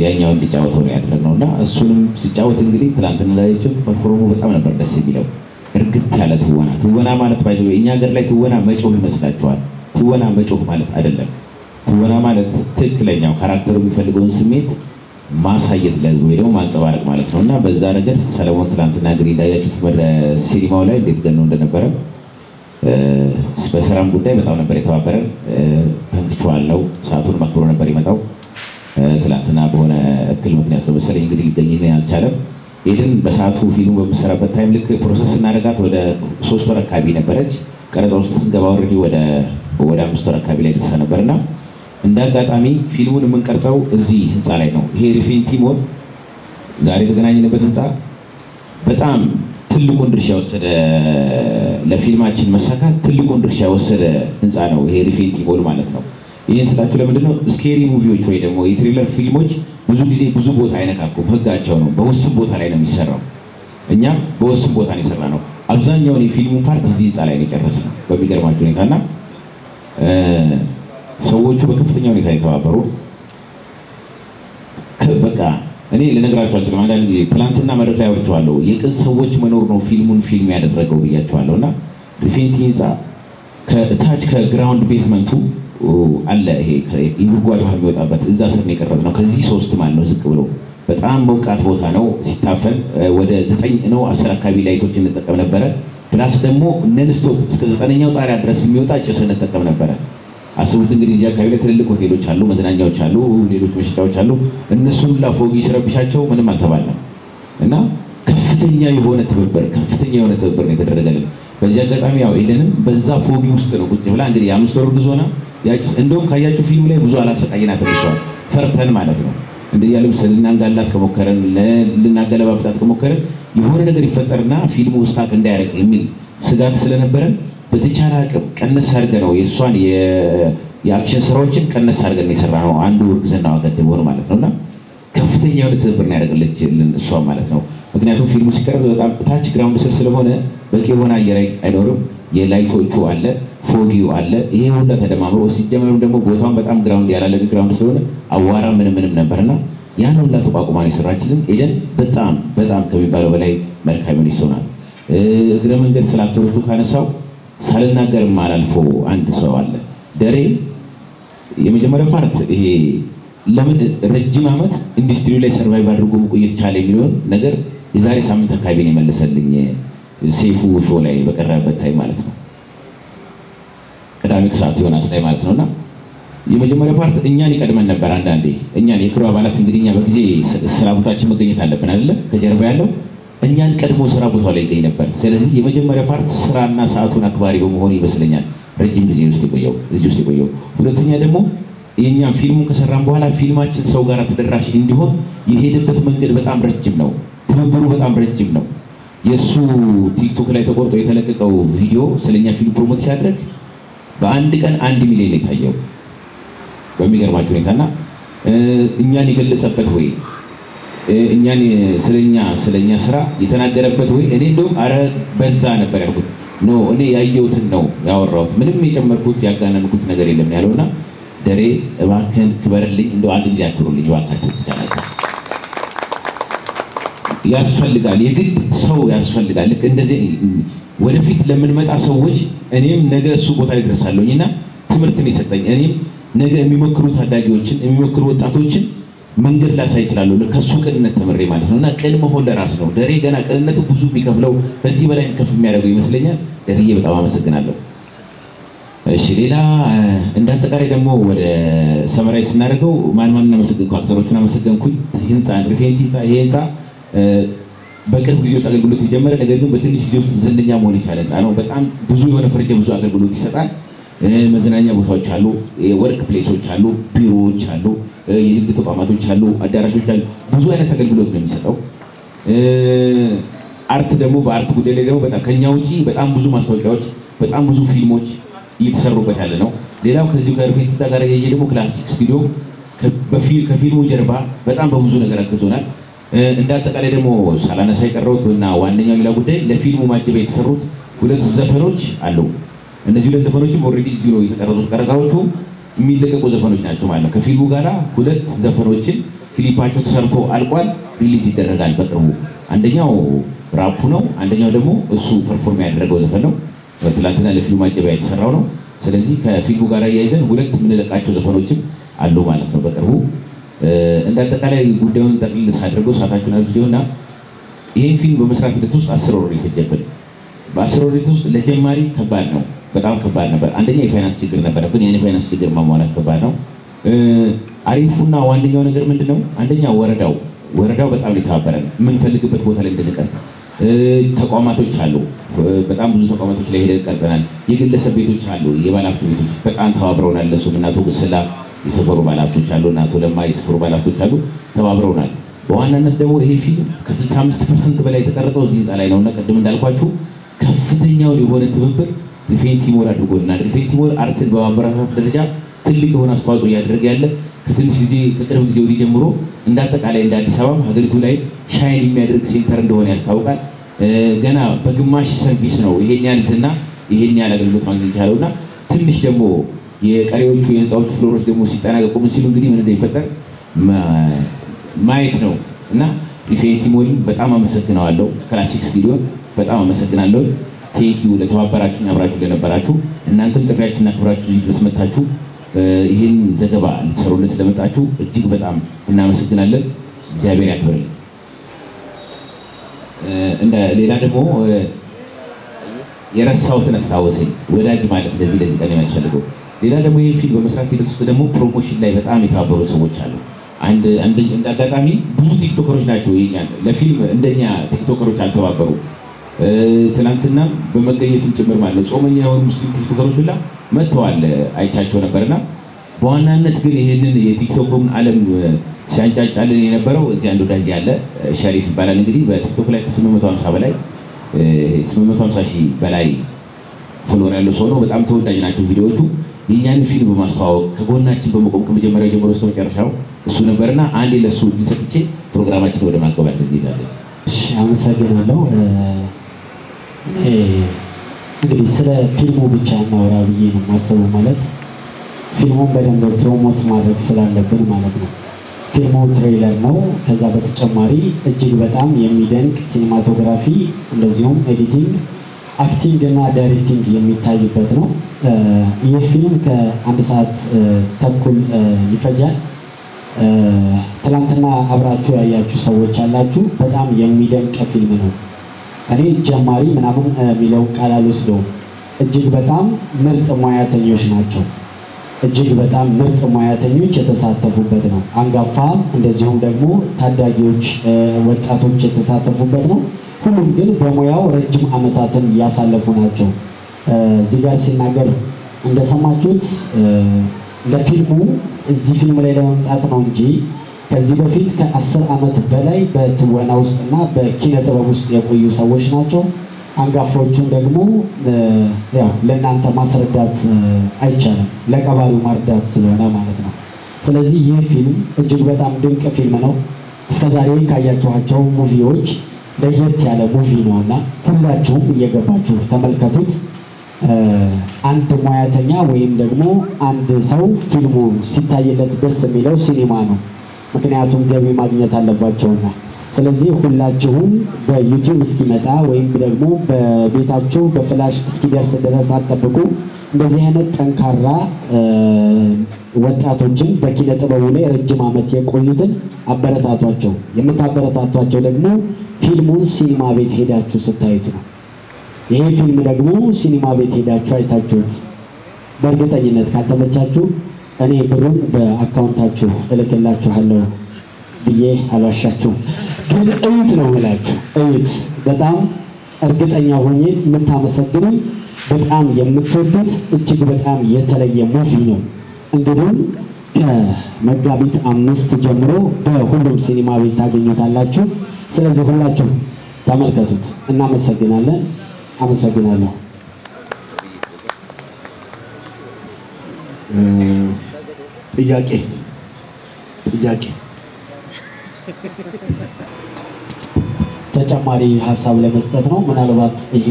ያኛው እንዲጫወተው ነው ያደረግነውና እሱንም ሲጫወት እንግዲህ ትናንትና ላይችው ፐርፎርሙ በጣም ነበር ደስ የሚለው። እርግጥ ያለ ትወና ማለት ባይዘው እኛ ሀገር ላይ ትወና መጮህ ይመስላችኋል። ትወና መጮህ ማለት አይደለም። ትወና ማለት ትክክለኛው ካራክተሩ የሚፈልገውን ስሜት ማሳየት ለህዝቡ ወይ ደግሞ ማንጸባረቅ ማለት ነውና በዛ ነገር ሰለሞን ትናንትና እንግዲህ እንዳያችሁት ሲኒማው ላይ እንዴት ገነው እንደነበረ በስራም ጉዳይ በጣም ነበር የተባበረን። ፐንክቹዋል ነው፣ ሰዓቱን ማክሮ ነበር የመጣው። ትናንትና በሆነ እክል ምክንያት ነው መሰለኝ እንግዲህ ሊገኝ አልቻለም። ኤደን በሰዓቱ ፊልሙ በምሰራበት ታይም ልክ ፕሮሰስ እናደርጋት ወደ 3 ወር አካባቢ ነበረች። ቀረጻ ውስጥ ስንገባ ኦልሬዲ ወደ 5 ወር አካባቢ ላይ ደርሳ ነበርና እንዳጋጣሚ ፊልሙን የምንቀርጸው እዚህ ህንፃ ላይ ነው። ይሄ ሪፌንቲ ሞል ዛሬ የተገናኘንበት ህንፃ በጣም ትልቁን ድርሻ ወሰደ፣ ለፊልማችን መሳካት ትልቁን ድርሻ ወሰደ ህንፃ ነው ይሄ ሪፌንቲ ሞል ማለት ነው። ይሄን ስላችሁ ለምንድን ነው ስኬሪ ሙቪዎች ወይ ደግሞ የትሪለር ፊልሞች ብዙ ጊዜ ብዙ ቦታ አይነካኩም፣ ህጋቸው ነው። በውስን ቦታ ላይ ነው የሚሰራው። እኛም በውስን ቦታ ነው የሰራነው። አብዛኛውን የፊልሙን ፓርት እዚህ ህንፃ ላይ ነው የጨረስነው በሚገርማችሁ ሁኔታና ሰዎቹ በከፍተኛ ሁኔታ የተባበሩ። በቃ እኔ ልነግራችሁ አልችልም። አንዳንድ ጊዜ ትናንትና መድረክ ላይ አውርቼዋለሁ። የቅን ሰዎች መኖር ነው ፊልሙን ፊልም ያደረገው ብያቸዋለሁና ሪፌንቲ ህንፃ ከታች ከግራውንድ ቤዝመንቱ አለ ይሄ የጉድጓድ ውሃ የሚወጣበት እዛ ስር ነው የቀረጽነው። ከዚህ 3 ማለት ነው ዝቅ ብሎ በጣም ሞቃት ቦታ ነው። ሲታፈን ወደ 9 ነው 10 አካባቢ ላይቶች እንጠቀም ነበረ። ፕላስ ደግሞ ነን ስቶፕ እስከ 9ኛው ጣሪያ ድረስ የሚወጣ ጭስ እንጠቀም ነበረ። አስቡት እንግዲህ እዚህ አካባቢ ላይ ትልልቅ ሆቴሎች አሉ፣ መዝናኛዎች አሉ፣ ሌሎች መሸጫዎች አሉ። እነሱን ላፎጊ ሲረብሻቸው ምንም አልተባለም እና ከፍተኛ የሆነ ትብብር ነው የተደረገልን። በዚህ አጋጣሚ ያው ኤደንም በዛ ፎጊ ውስጥ ነው ቁጭ ብላ እንግዲህ የ5 ወር ጉዞና ያጭስ እንደውም ካያችሁ ፊልም ላይ ብዙ አላሰቃየናት ተብሷል። ፈርተን ማለት ነው እንደያለም ስልናንጋላት ከሞከረን ልናገለባብጣት ከሞከረን የሆነ ነገር ይፈጠርና ፊልሙ ስታክ እንዳያረቅ የሚል ስጋት ስለነበረን በተቻለ አቅም ቀነስ አድርገን ነው የእሷን የአክሽን ስራዎችን ቀነስ አድርገን ነው የሰራነው። አንዱ እርግዝናዋ ገድቦን ማለት ነውና ከፍተኛ የሆነ ትብብር ነው ያደረገችልን እሷ ማለት ነው። ምክንያቱም ፊልሙ ሲቀርብ በጣም ታች ግራውንድ ስር ስለሆነ በቂ የሆነ አየር አይኖርም። የላይቶቹ አለ፣ ፎጊው አለ። ይሄ ሁሉ ተደማምሮ ሲጀመር ደግሞ ቦታውን በጣም ግራውንድ ያላለቀ ግራውንድ ስለሆነ አዋራ ምንም ነበርና ያን ሁሉ ተቋቁማ ነው የሰራችልን። ኤደን በጣም ከሚባለው በላይ መልካም ነው ይሶናል። እግረ መንገድ ስለ አክተሮቹ ካነሳው ሳልናገርም አላልፈው አንድ ሰው አለ ደሬ የመጀመሪያው ፓርት ይሄ ለምን ረጅም ዓመት ኢንዱስትሪው ላይ ሰርቫይቭ አድርጎ መቆየት ቻለ የሚለውን ነገር የዛሬ ሳምንት አካባቢ ነው የመለሰልኝ ሴፉ ሾው ላይ በቀረበበት ታይም ማለት ነው። ቅዳሜ ከሰዓት ዮናስ ላይ ማለት ነውና የመጀመሪያው ፓርት እኛን ይቀድመን ነበር። አንዳንዴ እኛን የክሩ አባላት እንግዲህ እኛ በጊዜ ስራ ቦታችን መገኘት አለብን አይደለ? ከጀርባ ያለው እኛን ቀድሞ ስራ ቦታው ላይ ይገኝ ነበር። ስለዚህ የመጀመሪያው ፓርት ስራና ሰዓቱን አክባሪ በመሆኑ ይመስለኛል ረጅም ጊዜ እዚህ ውስጥ የቆየው። ሁለተኛ ደግሞ የኛን ፊልሙን ከሰራን በኋላ ፊልማችን ሰው ጋር ተደራሽ እንዲሆን የሄደበት መንገድ በጣም ረጅም ነው። ትብብሩ በጣም ረጅም ነው። የሱ ቲክቶክ ላይ ተቆርጦ የተለቀቀው ቪዲዮ ስለኛ ፊልም ፕሮሞት ሲያደርግ በአንድ ቀን 1 ሚሊዮን የታየው በሚገርማችሁ ሁኔታና እኛን የገለጸበት ወይ እኛን ስለኛ ስራ የተናገረበት ወይ እኔ እንደውም አረ በዛ ነበር ያልኩት ኖ እኔ ያየሁትን ነው ያወራሁት፣ ምንም የጨመርኩት ያጋነንኩት ነገር የለም ያለውና ደሬ እባክህን ክበርልኝ፣ እንደው አንድ ጊዜ አክብሩልኝ እባካችሁ። ተቻላችሁ ያስፈልጋል፣ የግድ ሰው ያስፈልጋል። ልክ እንደዚህ ወደፊት ለምንመጣ ሰዎች እኔም ነገ እሱ ቦታ ላይ ደርሳለሁኝና ትምህርትን የሰጠኝ እኔም ነገ የሚሞክሩ ታዳጊዎችን የሚሞክሩ ወጣቶችን መንገድ ላሳይ ይችላል ከሱ ቅንነት ተመሬ ማለት ነውና ቅን መሆን ለራስ ነው። ደሬ ገና ቅንነቱ ብዙ የሚከፍለው ከዚህ በላይ ከፍ የሚያደርገው ይመስለኛል። ደሬዬ በጣም አመሰግናለሁ። እሺ ሌላ እንዳጠቃላይ ደግሞ ወደ ሰመራይ ስናደርገው ማን እናመሰግንኩ? አክተሮቹን አመሰግንኩኝ። ህንፃ ሪፌንቲ ይሄ ህንፃ በቅርብ ጊዜ ውስጥ አገልግሎት የጀመረ ነገር ግን በትንሽ ጊዜ ውስጥ ዝነኛ መሆን የቻለ ህንፃ ነው። በጣም ብዙ የሆነ ፈርጀ ብዙ አገልግሎት ይሰጣል። መዝናኛ ቦታዎች አሉ፣ ወርክ ፕሌሶች አሉ፣ ቢሮዎች አሉ፣ የንግድ ተቋማቶች አሉ፣ አዳራሾች አሉ። ብዙ አይነት አገልግሎት ነው የሚሰጠው። አርት ደግሞ በአርት ጉዳይ ላይ ደግሞ በጣም ከኛ ውጪ በጣም ብዙ ማስታወቂያዎች በጣም ብዙ ፊልሞች እየተሰሩበት ያለ ነው። ሌላው ከዚሁ ከሪፌንቲ ጋር ያየ ደግሞ ክላሲክ ስቱዲዮ ከፊልሙ ጀርባ በጣም በብዙ ነገር አግዞናል። እንዳጠቃላይ ደግሞ ሳላነሳ የቀረሁት እና ዋነኛው ሌላ ጉዳይ ለፊልሙ ማጀቢያ የተሰሩት 2 ዘፈኖች አሉ። እነዚህ 2 ዘፈኖችም ኦልሬዲ እዚሁ ነው የተቀረጹት። ቀረጻዎቹ የሚለቀቁ ዘፈኖች ናቸው ማለት ነው። ከፊልሙ ጋራ 2 ዘፈኖችን ክሊፓቸው ተሰርቶ አልቋል፣ ሪሊዝ ይደረጋል በቅርቡ። አንደኛው ራፑ ነው፣ አንደኛው ደግሞ እሱ ፐርፎርም ያደረገው ዘፈን ነው። ትላንትና ለፊልሙ ማጀቢያ የተሰራው ነው። ስለዚህ ከፊልሙ ጋር ያይዘን 2 የምንለቃቸው ዘፈኖችም አሉ ማለት ነው በቅርቡ። እንዳጠቃላይ ጉዳዩን ጠቅልል ሳደርገው ሰዓታችሁን አልፈጀውና ይሄን ፊልም በመስራት ሂደት ውስጥ 10 ወር ይፈጀብን። በ10 ወር ሂደት ውስጥ ለጀማሪ ከባድ ነው፣ በጣም ከባድ ነበር። አንደኛ የፋይናንስ ችግር ነበረብን። ያን የፋይናንስ ችግር ማሟላት ከባድ ነው። አሪፉና ዋነኛው ነገር ምንድነው? አንደኛ ወረዳው በጣም ሊተባበረን የምንፈልግበት ቦታ ላይ እንድንቀርብ ተቋማቶች አሉ። በጣም ብዙ ተቋማቶች ላይ ሄደን ቀርበናል። የግለሰብ ቤቶች አሉ፣ የባለሀብት ቤቶች በጣም ተባብረውናል። ለሱም እናቱ ግስላ የሰፈሩ ባለሀብቶች አሉ፣ እናቱ ለማ የሰፈሩ ባለሀብቶች አሉ፣ ተባብረውናል። በዋናነት ደግሞ ይሄ ፊልም ከ65% በላይ የተቀረጸው እዚህ ህንፃ ላይ ነውና ቅድም እንዳልኳችሁ ከፍተኛውን የሆነ ትብብር ሪፌንቲ ሞል አድርጎልናል። ሪፌንቲ ሞል አርትን በማበረታታት ደረጃ ትልቅ የሆነ አስተዋጽኦ እያደረገ ያለ ከቅርብ ጊዜ ወዲህ ጀምሮ እንዳጠቃላይ እንደ አዲስ አበባ ሀገሪቱ ላይ ሻይን የሚያደርግ ሴንተር እንደሆነ ያስታውቃል። ገና በግማሽ ሰርቪስ ነው ይሄን ያህል ዝና ይሄን ያህል አገልግሎት ማግኘት የቻለውና ትንሽ ደግሞ የቀሪዎቹ የህንፃዎቹ ፍሎሮች ደግሞ ሲጠናቀቁ ምን ሲሉ እንግዲህ ምን እንደሚፈጠር ማየት ነው እና ሪፌንቲ ሞልን በጣም አመሰግነዋለሁ። ክላሲክ ስቱዲዮ በጣም አመሰግናለሁ። ቴንኪው ለተባበራችሁ አብራችሁ ለነበራችሁ እናንተም ጥሪያችንን አክብራችሁ እዚህ ድረስ መጣችሁ ይሄን ዘገባ ልትሰሩልን ስለመጣችሁ እጅግ በጣም እናመሰግናለን። እግዚአብሔር ያክብርልን። እንደ ሌላ ደግሞ የረሳሁትን አስታወሰኝ ወዳጅ ማለት ለዚህ ቀን የሚያስፈልገው ሌላ ደግሞ ይሄን ፊልም በመስራት ሂደት ውስጥ ደግሞ ፕሮሞሽን ላይ በጣም የታበሩ ሰዎች አሉ። እንደ አጋጣሚ ብዙ ቲክቶከሮች ናቸው የኛን ለፊልም እንደኛ ቲክቶከሮች አልተባበሩ። ትናንትና በመገኘትም ጭምር ማለት ጾመኛ የሆኑ ሙስሊም ቲክቶከሮች ሁላ መጥተዋል አይቻቸው ነበርና በዋናነት ግን ይሄንን የቲክቶክን ዓለም ሲያንጫጫልን የነበረው እዚህ አንድ ወዳጅ ያለ ሸሪፍ ይባላል። እንግዲህ በቲክቶክ ላይ ከ850 በላይ 850,000 በላይ ፎሎወር ያለው ሰው ነው። በጣም ተወዳጅ ናቸው ቪዲዮዎቹ። የኛን ፊልም በማስተዋወቅ ከጎናችን በመቆም ከመጀመሪያው ጀምሮ እስከ መጨረሻው እሱ ነበርና አንዴ ለሱ ሰጥቼ ፕሮግራማችን ወደ ማገባደድ እንሄዳለን። እሺ አመሰግናለሁ። እንግዲህ ስለ ፊልሙ ብቻ እናወራ ብዬ ነው የማስበው። ማለት ፊልሙን በደንብ ፕሮሞት ማድረግ ስላለብን ማለት ነው። ፊልሙ ትሬለር ነው። ከዛ በተጨማሪ እጅግ በጣም የሚደንቅ ሲኒማቶግራፊ እንደዚሁም ኤዲቲንግ፣ አክቲንግ እና ዳይሬክቲንግ የሚታይበት ነው። ይህ ፊልም ከ1 ሰዓት ተኩል ይፈጃል። ትናንትና አብራችሁ ያያችሁ ሰዎች አላችሁ። በጣም የሚደንቅ ፊልም ነው። እኔ ጀማሪ ምናምን የሚለው ቃል አልወስደውም። እጅግ በጣም ምርጥ ሙያተኞች ናቸው። እጅግ በጣም ምርጥ ሙያተኞች የተሳተፉበት ነው። አንጋፋ እንደዚሁም ደግሞ ታዳጊዎች፣ ወጣቶች የተሳተፉበት ነው። ሁሉም ግን በሙያው ረጅም ዓመታትን ያሳለፉ ናቸው። እዚህ ጋር ሲናገር እንደሰማችሁት ለፊልሙ እዚህ ፊልም ላይ ለመምጣት ነው እንጂ ከዚህ በፊት ከ10 ዓመት በላይ በትወና ውስጥና በኪነ ጥበብ ውስጥ የቆዩ ሰዎች ናቸው። አንጋፋዎቹን ደግሞ ያው ለእናንተ ማስረዳት አይቻልም፣ ለቀባሪው ማርዳት ስለሆነ ማለት ነው። ስለዚህ ይህ ፊልም እጅግ በጣም ድንቅ ፊልም ነው። እስከዛሬ ካያችኋቸው ሙቪዎች ለየት ያለ ሙቪ ነውና ሁላችሁም እየገባችሁ ተመልከቱት። አንድ ሙያተኛ ወይም ደግሞ አንድ ሰው ፊልሙ ሲታይለት ደስ የሚለው ሲኒማ ነው። ምክንያቱም ገቢ ማግኘት አለባቸውና። ስለዚህ ሁላችሁም በዩቲዩብ እስኪመጣ ወይም ደግሞ በቤታችሁ በፍላሽ እስኪደርስ ድረስ አጠብቁ። እንደዚህ አይነት ጠንካራ ወጣቶችን በኪነ ጥበቡ ላይ ረጅም ዓመት የቆዩትን አበረታቷቸው። የምታበረታቷቸው ደግሞ ፊልሙን ሲኒማ ቤት ሄዳችሁ ስታዩት ነው። ይሄ ፊልም ደግሞ ሲኒማ ቤት ሄዳችሁ አይታችሁት በእርግጠኝነት ካልተመቻችሁ እኔ ብሩን በአካውንታችሁ እልክላችኋለሁ ብዬ አልዋሻችሁም። ግን እዩት ነው የምላችሁ። እዩት። በጣም እርግጠኛ ሆኜ የምታመሰግኑኝ በጣም የምትወዱት እጅግ በጣም የተለየ ሙቪ ነው። እንግዲህ ከመጋቢት 5 ጀምሮ በሁሉም ሲኒማ ቤት ታገኙታላችሁ። ስለዚህ ሁላችሁ ተመልከቱት። እናመሰግናለን። አመሰግናለሁ። ጥያቄ ተጨማሪ ሀሳብ ለመስጠት ነው። ምናልባት ይሄ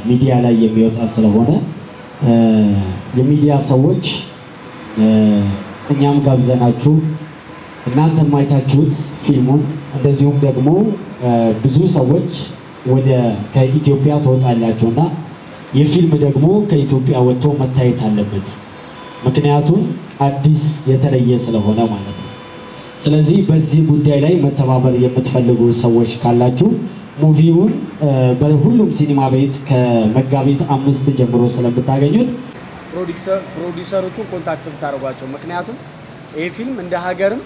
ሚዲያ ላይ የሚወጣ ስለሆነ የሚዲያ ሰዎች እኛም ጋብዘናችሁ እናንተም አይታችሁት ፊልሙን እንደዚሁም ደግሞ ብዙ ሰዎች ከኢትዮጵያ ትወጣላችሁና የፊልም ደግሞ ከኢትዮጵያ ወጥቶ መታየት አለበት። ምክንያቱም አዲስ የተለየ ስለሆነ ማለት ነው። ስለዚህ በዚህ ጉዳይ ላይ መተባበር የምትፈልጉ ሰዎች ካላችሁ ሙቪውን በሁሉም ሲኒማ ቤት ከመጋቢት 5 ጀምሮ ስለምታገኙት ፕሮዲውሰሮቹን ኮንታክት ብታደርጓቸው። ምክንያቱም ይሄ ፊልም እንደ ሀገርም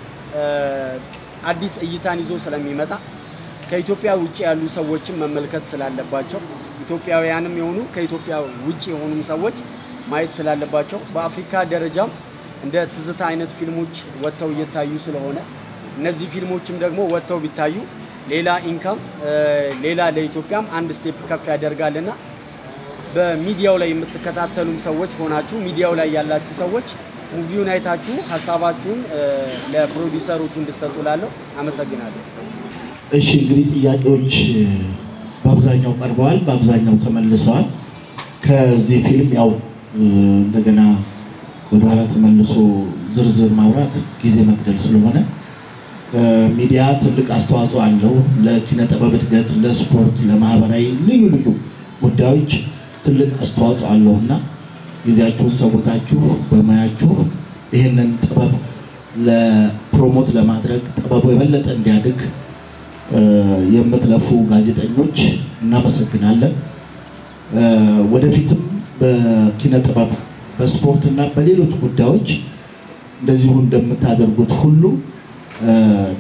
አዲስ እይታን ይዞ ስለሚመጣ ከኢትዮጵያ ውጪ ያሉ ሰዎችን መመልከት ስላለባቸው ኢትዮጵያውያንም የሆኑ ከኢትዮጵያ ውጪ የሆኑም ሰዎች ማየት ስላለባቸው በአፍሪካ ደረጃም እንደ ትዝታ አይነት ፊልሞች ወጥተው እየታዩ ስለሆነ እነዚህ ፊልሞችም ደግሞ ወጥተው ቢታዩ ሌላ ኢንካም ሌላ ለኢትዮጵያም አንድ ስቴፕ ከፍ ያደርጋልና በሚዲያው ላይ የምትከታተሉም ሰዎች ሆናችሁ ሚዲያው ላይ ያላችሁ ሰዎች ሙቪውን አይታችሁ ሐሳባችሁን ለፕሮዲውሰሮቹ እንድትሰጡላለሁ። አመሰግናለሁ። እሺ እንግዲህ ጥያቄዎች በአብዛኛው ቀርበዋል፣ በአብዛኛው ተመልሰዋል። ከዚህ ፊልም ያው እንደገና ወደኋላ ተመልሶ ዝርዝር ማውራት ጊዜ መግደል ስለሆነ ሚዲያ ትልቅ አስተዋጽኦ አለው ለኪነ ጥበብ እድገት፣ ለስፖርት፣ ለማህበራዊ ልዩ ልዩ ጉዳዮች ትልቅ አስተዋጽኦ አለውና ጊዜያችሁን ሰውታችሁ በማያችሁ ይሄንን ጥበብ ለፕሮሞት ለማድረግ ጥበቡ የበለጠ እንዲያድግ የምትለፉ ጋዜጠኞች እናመሰግናለን። ወደፊትም በኪነ ጥበብ በስፖርትና በሌሎች ጉዳዮች እንደዚሁ እንደምታደርጉት ሁሉ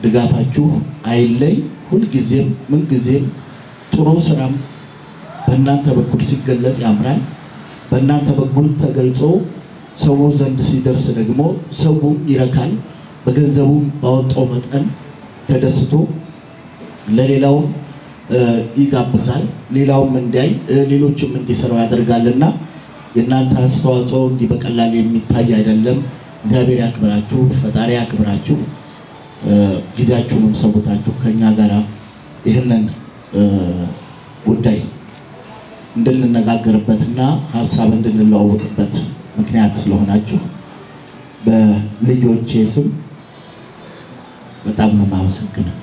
ድጋፋችሁ አይለይ። ሁልጊዜም ምንጊዜም ጥሩ ስራም በእናንተ በኩል ሲገለጽ ያምራል። በእናንተ በኩል ተገልጾ ሰው ዘንድ ሲደርስ ደግሞ ሰውም ይረካል። በገንዘቡም ባወጣው መጠን ተደስቶ ለሌላው ይጋብዛል። ሌላውም እንዲያይ ሌሎችም እንዲሰሩ ያደርጋልና የእናንተ አስተዋጽኦ እንዲህ በቀላል የሚታይ አይደለም። እግዚአብሔር ያክብራችሁ፣ ፈጣሪ ያክብራችሁ። ጊዜያችሁንም ሰውታችሁ ከኛ ጋር ይህንን ጉዳይ እንድንነጋገርበትና ሀሳብ እንድንለዋወጥበት ምክንያት ስለሆናችሁ በልጆቼ ስም በጣም ነው የማመሰግነው።